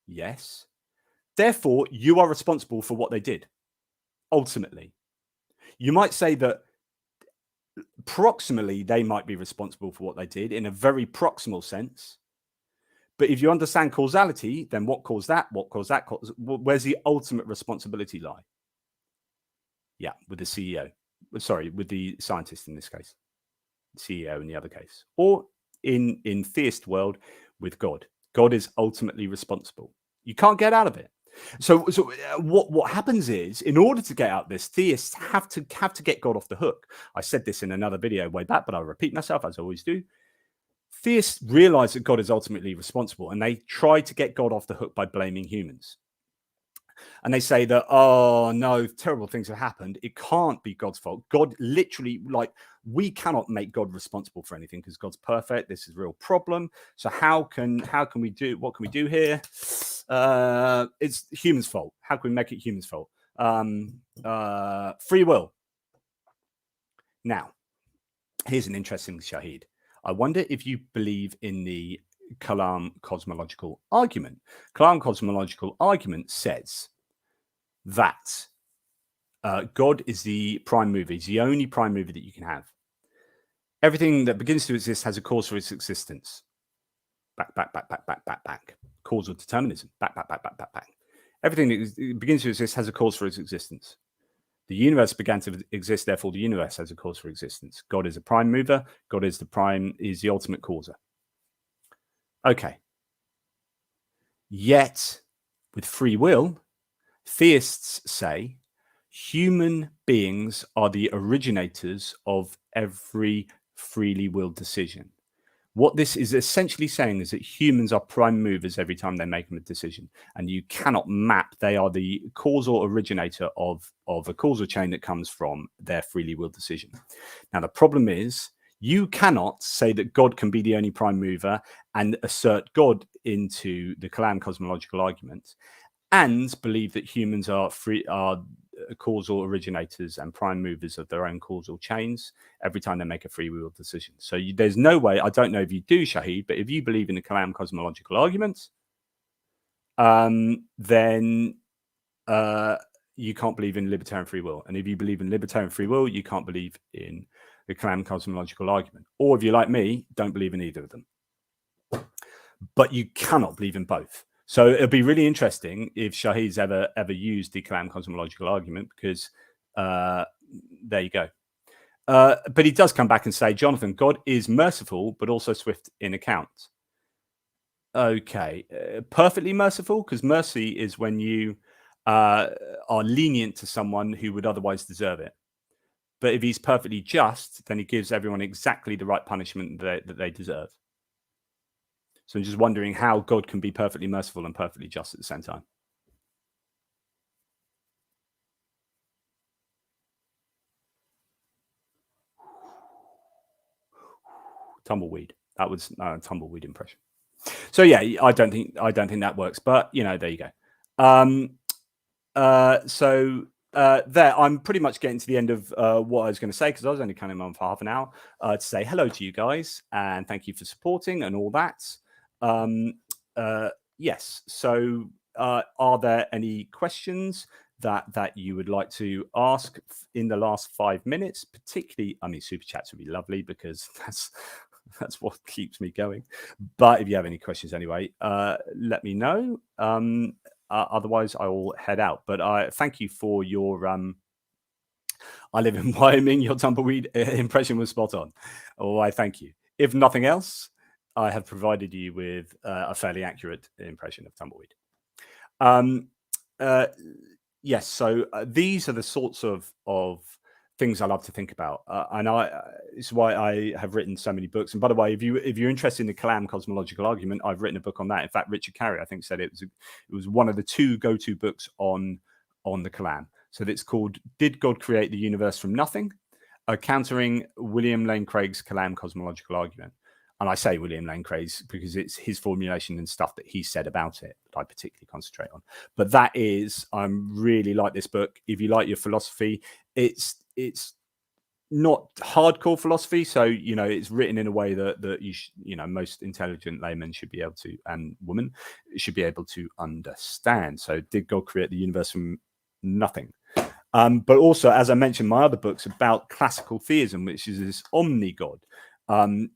Speaker 1: Yes. Therefore, you are responsible for what they did. Ultimately, you might say that proximally, they might be responsible for what they did in a very proximal sense. But if you understand causality, then what caused that? What caused that? Where's the ultimate responsibility lie? Yeah, with the CEO. Sorry, with the scientist in this case. CEO in the other case, or in theist world with God. God is ultimately responsible. You can't get out of it. So what happens is, in order to get out this, theists have to get God off the hook. I said this in another video way back, but I'll repeat myself as I always do. Theists realize that God is ultimately responsible, and they try to get God off the hook by blaming humans. And they say that, oh no, terrible things have happened. It can't be God's fault. God literally, like, we cannot make God responsible for anything because God's perfect. This is a real problem. So how can we do, what can we do here? It's humans' fault. How can we make it humans' fault? Free will. Now, here's an interesting Shahid. I wonder if you believe in the Kalam cosmological argument. Kalam cosmological argument says that God is the prime mover. He's the only prime mover that you can have. Everything that begins to exist has a cause for its existence. Back. Causal determinism. Back. Everything that begins to exist has a cause for its existence. The universe began to exist, therefore the universe has a cause for existence. God is a prime mover. God is the ultimate causer. Okay. Yet, with free will, theists say human beings are the originators of every freely willed decision. What this is essentially saying is that humans are prime movers every time they make a decision, and you cannot map. They are the causal originator of a causal chain that comes from their freely willed decision. Now, the problem is you cannot say that God can be the only prime mover and assert God into the Kalam cosmological argument and believe that humans are causal originators and prime movers of their own causal chains every time they make a free will decision. So there's no way, I don't know if you do, Shahid, but if you believe in the Kalam cosmological argument, then you can't believe in libertarian free will. And if you believe in libertarian free will, you can't believe in the Kalam cosmological argument. Or if you're like me, don't believe in either of them. But you cannot believe in both. So it'll be really interesting if Shahid's ever used the Kalam cosmological argument, because there you go. But he does come back and say, Jonathan, God is merciful, but also swift in account. Okay, perfectly merciful, because mercy is when you are lenient to someone who would otherwise deserve it. But if he's perfectly just, then he gives everyone exactly the right punishment that they deserve. So I'm just wondering how God can be perfectly merciful and perfectly just at the same time. Tumbleweed. That was a tumbleweed impression. So yeah, I don't think that works. But there you go. There, I'm pretty much getting to the end of what I was going to say, because I was only coming on for half an hour to say hello to you guys and thank you for supporting and all that. Yes. So, are there any questions that you would like to ask in the last 5 minutes? Particularly, I mean, super chats would be lovely, because that's what keeps me going. But if you have any questions anyway, let me know. Otherwise, I will head out. But I thank you for your I live in Wyoming. Your tumbleweed impression was spot on. Oh, I thank you. If nothing else, I have provided you with a fairly accurate impression of tumbleweed. Yes. So these are the sorts of things I love to think about, and it's why I have written so many books. And by the way, if you're interested in the Kalam cosmological argument, I've written a book on that. In fact, Richard Carey, I think, said it was one of the 2 go-to books on the Kalam. So it's called "Did God Create the Universe from Nothing?" Countering William Lane Craig's Kalam cosmological argument. And I say William Lane Craig's because it's his formulation and stuff that he said about it that I particularly concentrate on. But that is, I really like this book. If you like your philosophy, it's not hardcore philosophy. So, it's written in a way that most intelligent laymen should be able to, and women should be able to understand. So did God create the universe from nothing? But also, as I mentioned, my other books about classical theism, which is this Omni-God.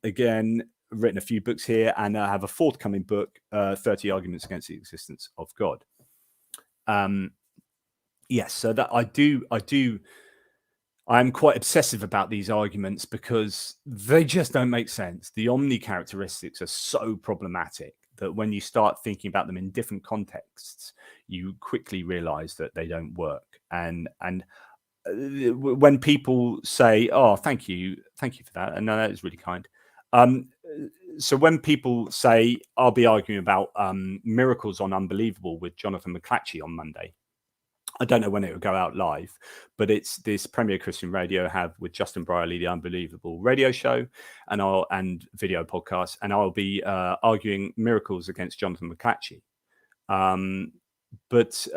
Speaker 1: Again, written a few books here, and I have a forthcoming book, 30 Arguments Against the Existence of God. Yes, so that I do I'm quite obsessive about these arguments because they just don't make sense. The omni characteristics are so problematic that when you start thinking about them in different contexts, you quickly realize that they don't work. And when people say, "Oh, thank you for that," and no, that is really kind. So when people say, "I'll be arguing about miracles on Unbelievable with Jonathan McClatchy on Monday," I don't know when it will go out live, but it's this Premier Christian Radio have with Justin Brierley, the Unbelievable radio show, and video podcast, and I'll be arguing miracles against Jonathan McClatchy. But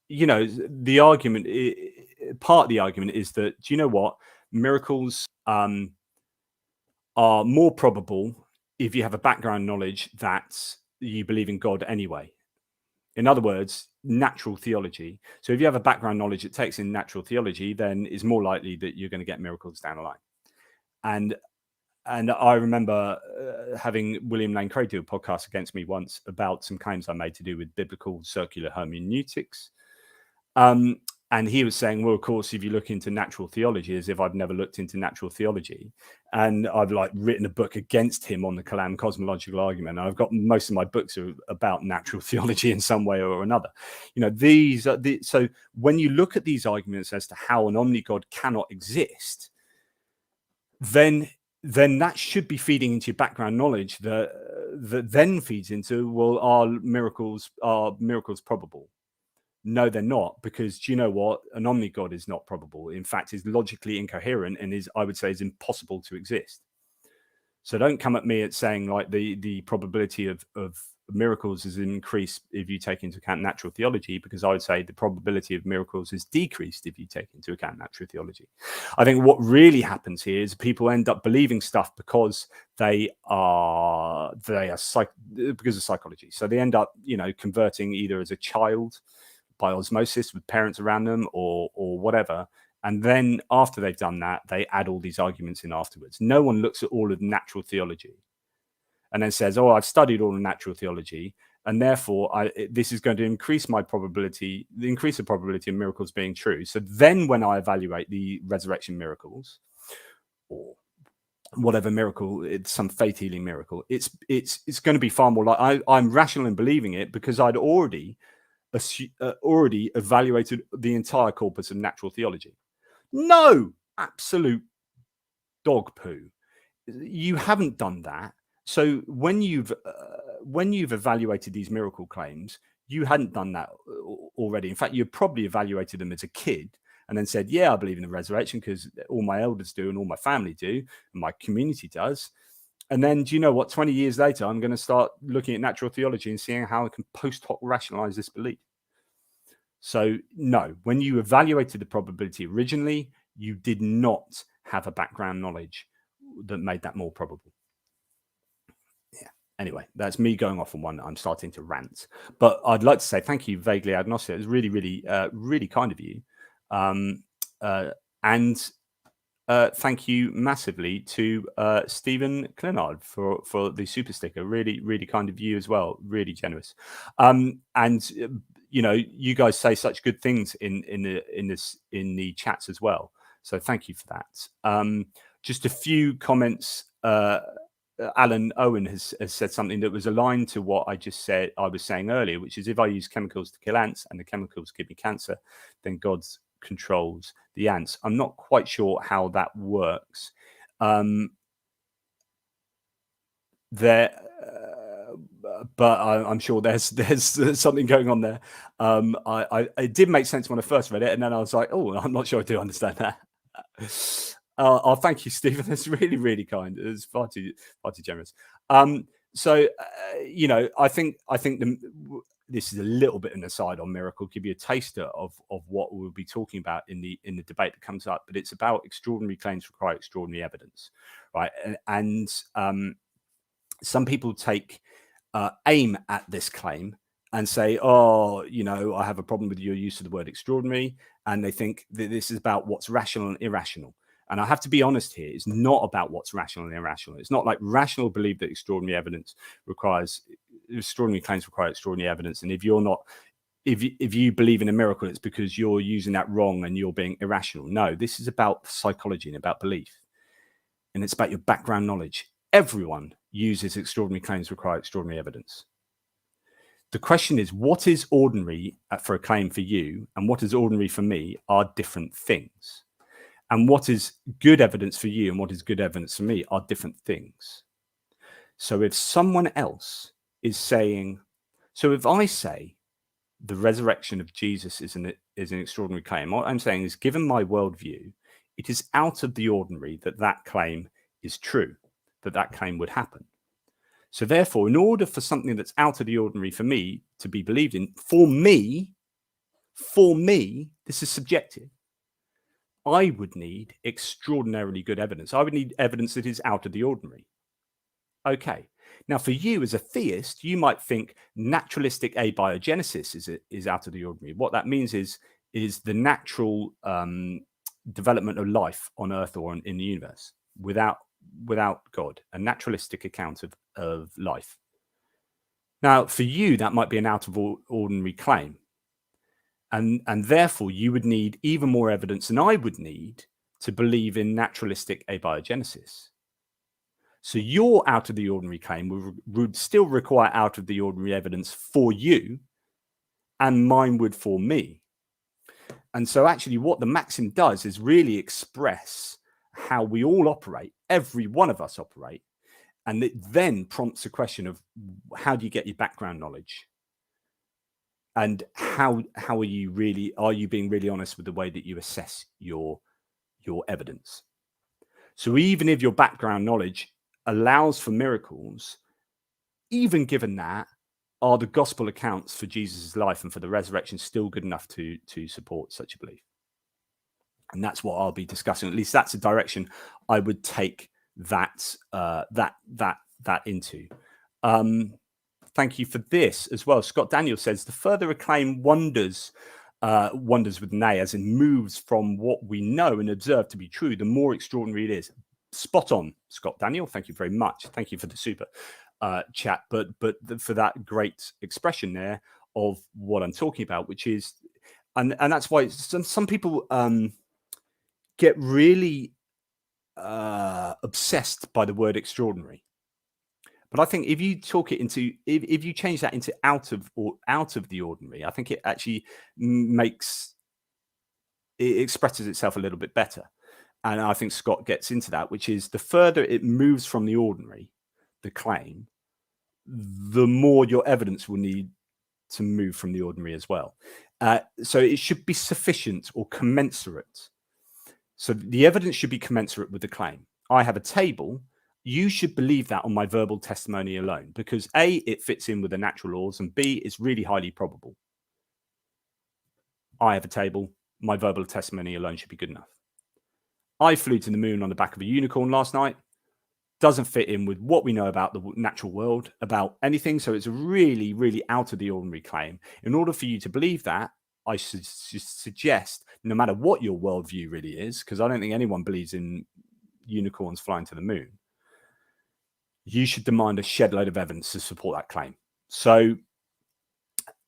Speaker 1: the argument, part of the argument is that, do you know what, miracles are more probable if you have a background knowledge that you believe in God anyway. In other words, natural theology. So if you have a background knowledge that takes in natural theology, then it's more likely that you're going to get miracles down the line. And I remember having William Lane Craig do a podcast against me once about some claims I made to do with biblical circular hermeneutics. And he was saying, well, of course, if you look into natural theology, as if I've never looked into natural theology, and I've written a book against him on the Kalam cosmological argument. And I've got most of my books are about natural theology in some way or another. These are so when you look at these arguments as to how an omni-God cannot exist, then that should be feeding into your background knowledge that then feeds into, well, are miracles probable? No, they're not, because do you know what? An omni-God is not probable. In fact, is logically incoherent and I would say, is impossible to exist. So don't come at me at saying the probability of miracles is increased if you take into account natural theology, because I would say the probability of miracles is decreased if you take into account natural theology. I think what really happens here is people end up believing stuff because because of psychology. So they end up, converting either as a child by osmosis with parents around them or whatever. And then after they've done that, they add all these arguments in afterwards. No one looks at all of natural theology and then says, oh, I've studied all of natural theology, and therefore this is going to increase the probability of miracles being true. So then when I evaluate the resurrection miracles or whatever miracle, it's some faith healing miracle, it's going to be far more like I'm rational in believing it because I'd already evaluated the entire corpus of natural theology. No, absolute dog poo. You haven't done that. So when you've evaluated these miracle claims, you hadn't done that already. In fact, you probably evaluated them as a kid and then said, yeah, I believe in the resurrection because all my elders do and all my family do and my community does. And then, do you know what? 20 years later, I'm going to start looking at natural theology and seeing how I can post hoc rationalize this belief. So no, when you evaluated the probability originally, you did not have a background knowledge that made that more probable. Yeah. Anyway, that's me going off on one. I'm starting to rant, but I'd like to say thank you, Vaguely Agnostic. It was really, really, really kind of you. And thank you massively to Stephen Clenard for the super sticker. Really, really kind of you as well. Really generous. And you guys say such good things in the chats as well. So thank you for that. Just a few comments. Alan Owen has said something that was aligned to what I was saying earlier, which is if I use chemicals to kill ants and the chemicals give me cancer, then God's controls the ants. I'm not quite sure how that works. But I'm sure there's something going on there. It did make sense when I first read it, and then I was like, oh, I'm not sure I do understand that. Thank you, Stephen. That's really, really kind. It's far too generous. So I think this is a little bit an aside on miracle, give you a taster of what we'll be talking about in the debate that comes up. But it's about extraordinary claims require extraordinary evidence, right? And some people take aim at this claim and say, oh, I have a problem with your use of the word extraordinary, and they think that this is about what's rational and irrational. And I have to be honest here, it's not about what's rational and irrational. It's not like rational believe that extraordinary claims require extraordinary evidence. And if if you believe in a miracle, it's because you're using that wrong and you're being irrational. No, this is about psychology and about belief, and it's about your background knowledge. Everyone uses extraordinary claims require extraordinary evidence. The question is, what is ordinary for a claim for you and what is ordinary for me are different things. And what is good evidence for you and what is good evidence for me are different things. So if someone else is saying, so if I say the resurrection of Jesus is an extraordinary claim, what I'm saying is, given my worldview, it is out of the ordinary that claim is true, that claim would happen. So therefore, in order for something that's out of the ordinary for me to be believed in, for me, this is subjective, I would need extraordinarily good evidence. I would need evidence that is out of the ordinary. Okay. Now, for you as a theist, you might think naturalistic abiogenesis is out of the ordinary. What that means is the natural development of life on Earth or in the universe without God, a naturalistic account of life. Now, for you, that might be an out of ordinary claim. And therefore, you would need even more evidence than I would need to believe in naturalistic abiogenesis. So your out of the ordinary claim would still require out of the ordinary evidence for you, and mine would for me. And so actually what the maxim does is really express how we all operate, every one of us operate, and it then prompts a question of how do you get your background knowledge? And how are you being really honest with the way that you assess your evidence? So even if your background knowledge allows for miracles, even given that, are the gospel accounts for Jesus' life and for the resurrection still good enough to support such a belief? And that's what I'll be discussing. At least that's a direction I would take that into. Thank you for this as well. Scott Daniel says the further a claim wanders with an A, as in moves from what we know and observe to be true, the more extraordinary it is. Spot on, Scott Daniel. Thank you very much. Thank you for the super chat, but for that great expression there of what I'm talking about, which is, and that's why some people get really obsessed by the word extraordinary. But I think if you talk it into, if you change that into out of the ordinary, I think it actually expresses itself a little bit better. And I think Scott gets into that, which is the further it moves from the ordinary, the claim, the more your evidence will need to move from the ordinary as well. So it should be sufficient or commensurate. So the evidence should be commensurate with the claim. I have a table. You should believe that on my verbal testimony alone, because A, it fits in with the natural laws, and B, it's really highly probable. I have a table. My verbal testimony alone should be good enough. I flew to the moon on the back of a unicorn last night. Doesn't fit in with what we know about the natural world, about anything. So it's a really, really out of the ordinary claim. In order for you to believe that, I should suggest, no matter what your worldview really is, because I don't think anyone believes in unicorns flying to the moon, you should demand a shed load of evidence to support that claim. So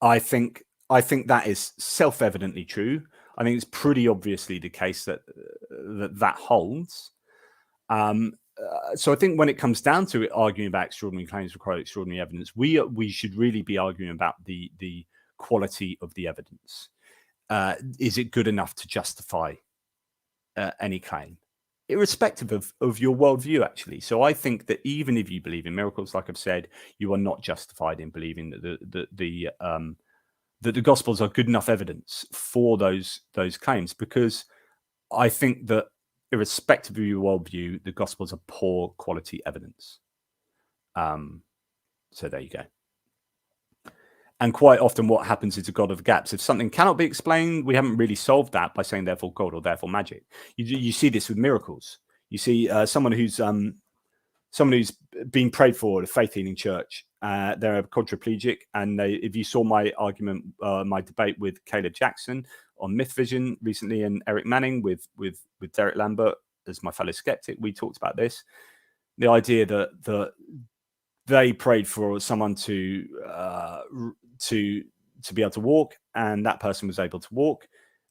Speaker 1: I think that is self-evidently true. I think it's pretty obviously the case that holds. So I think when it comes down to it, arguing about extraordinary claims require extraordinary evidence, we should really be arguing about the quality of the evidence. Is it good enough to justify any claim, irrespective of your worldview, actually? So I think that even if you believe in miracles, like I've said, you are not justified in believing that the Gospels are good enough evidence for those claims, because I think that irrespective of your worldview, the Gospels are poor quality evidence. So there you go. And quite often what happens is a God of gaps. If something cannot be explained, we haven't really solved that by saying therefore God or therefore magic. You see this with miracles. You see someone who's been prayed for at a faith healing church. They're a quadriplegic, and if you saw my argument, my debate with Caleb Jackson on Myth Vision recently, and Eric Manning with Derek Lambert as my fellow skeptic, we talked about this. The idea that they prayed for someone to to be able to walk, and that person was able to walk.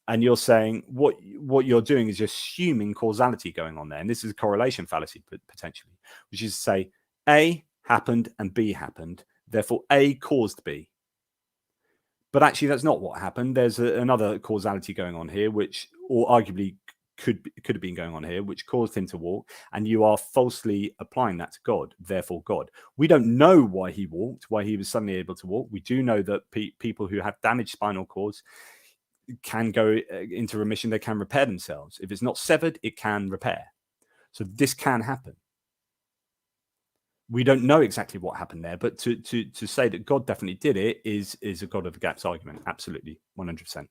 Speaker 1: And you're saying what you're doing is assuming causality going on there. And this is a correlation fallacy potentially, which is to say A happened and B happened. Therefore, A caused B. But actually, that's not what happened. There's another causality going on here, which, or arguably could have been going on here, which caused him to walk. And you are falsely applying that to God. Therefore, God. We don't know why he walked, why he was suddenly able to walk. We do know that people who have damaged spinal cords can go into remission. They can repair themselves. If it's not severed, it can repair. So this can happen. We don't know exactly what happened there, but to say that God definitely did it is a God of the gaps argument. Absolutely, 100%.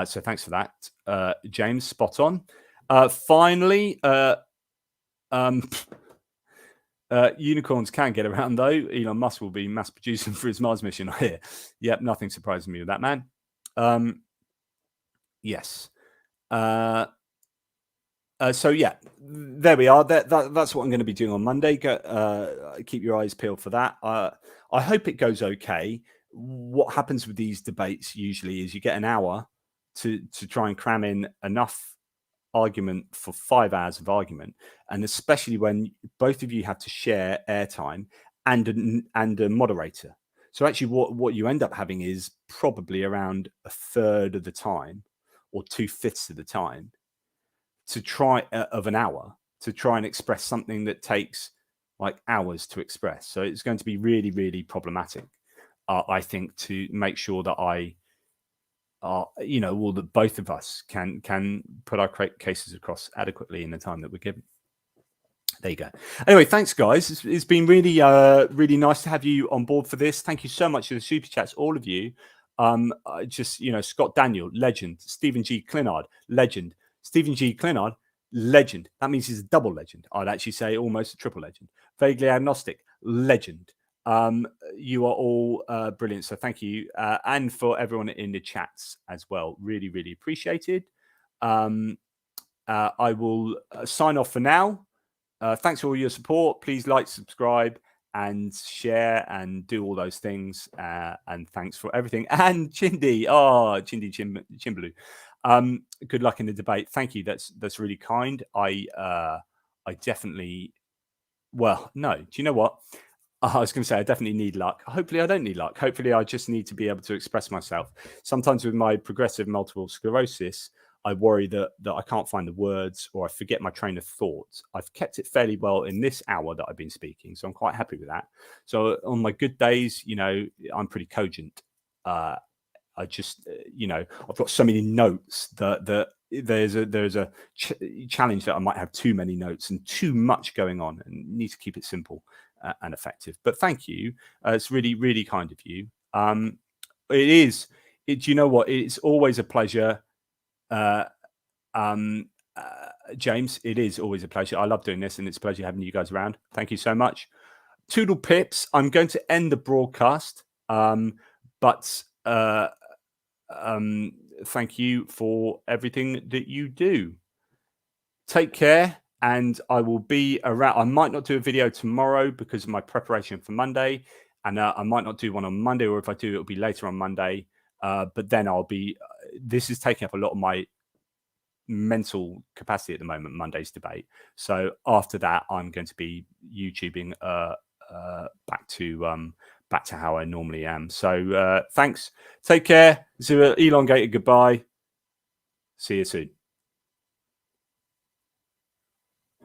Speaker 1: So thanks for that, James. Spot on. Finally, unicorns can get around though. Elon Musk will be mass producing for his Mars mission. I hear. Yep, nothing surprises me with that man. Yes. So yeah, there we are. That's what I'm going to be doing on Monday. Keep your eyes peeled for that. I hope it goes okay. What happens with these debates usually is you get an hour to try and cram in enough argument for 5 hours of argument, and especially when both of you have to share airtime and a moderator. So actually, what you end up having is probably around a third of the time, or 2/5 of the time, to try of an hour to try and express something that takes like hours to express. So it's going to be really, really problematic, I think, to make sure that that both of us can put our cases across adequately in the time that we're given. There you go. Anyway, thanks, guys. It's been really, really nice to have you on board for this. Thank you so much for the super chats, all of you. Scott Daniel, legend. Stephen G. Clinard, legend. Stephen G. Clinard, legend. That means he's a double legend. I'd actually say almost a triple legend. Vaguely agnostic, legend. You are all brilliant. So thank you. And for everyone in the chats as well. Really, really appreciated. I will sign off for now. Thanks for all your support. Please like, subscribe, and share, and do all those things. And thanks for everything. And Chindi, Chindi Chimbaloo. Good luck in the debate. Thank you. That's really kind. I definitely. Well, no. Do you know what? I was going to say I definitely need luck. Hopefully, I don't need luck. Hopefully, I just need to be able to express myself. Sometimes with my progressive multiple sclerosis, I worry that I can't find the words, or I forget my train of thought. I've kept it fairly well in this hour that I've been speaking, so I'm quite happy with that. So on my good days, I'm pretty cogent. I just, I've got so many notes that there's a challenge that I might have too many notes and too much going on, and need to keep it simple and effective. But thank you. It's really, really kind of you. Do you know what? It's always a pleasure. James, it is always a pleasure. I love doing this, and it's a pleasure having you guys around. Thank you so much. Toodle pips. I'm going to end the broadcast, but thank you for everything that you do. Take care, and I will be around. I might not do a video tomorrow because of my preparation for Monday, and I might not do one on Monday, or if I do, it'll be later on Monday. But then I'll be. This is taking up a lot of my mental capacity at the moment, Monday's debate. So after that, I'm going to be YouTubing back to how I normally am. So thanks. Take care. It's an elongated goodbye. See you soon.